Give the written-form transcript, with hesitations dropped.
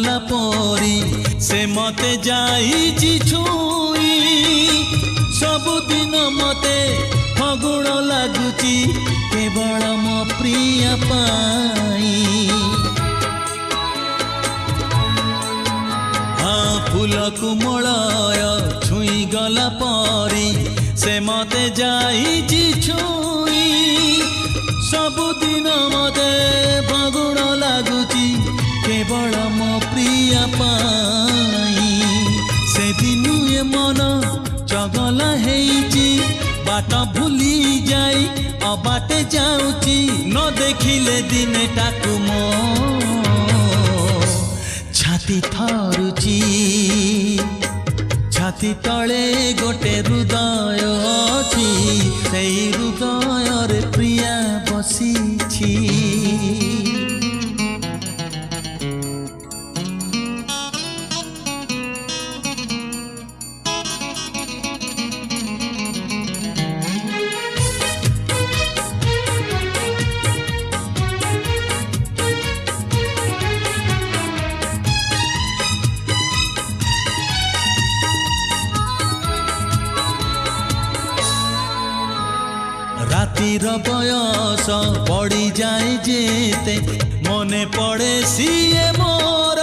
गला परी से मते जाइछि छुई सबुदिन मते फगुण लागुची केवल मो प्रिय पाई फूल कुमलय छुई गला परी से मते जाइछि छुई सबुदिन मते फगुण लागुची केवल मो प्रिय पाई से दिनु ए मन चगला हेइची बाट भूली जाई अबाटे जाऊची न देखिले दिने टाकु मो छाती थरुची छाती तले गोटे हृदय अछि सेई हृदय रे प्रिया बसिछि रातिर बयस पड़ी जाए जेते मने पड़े सीए मोर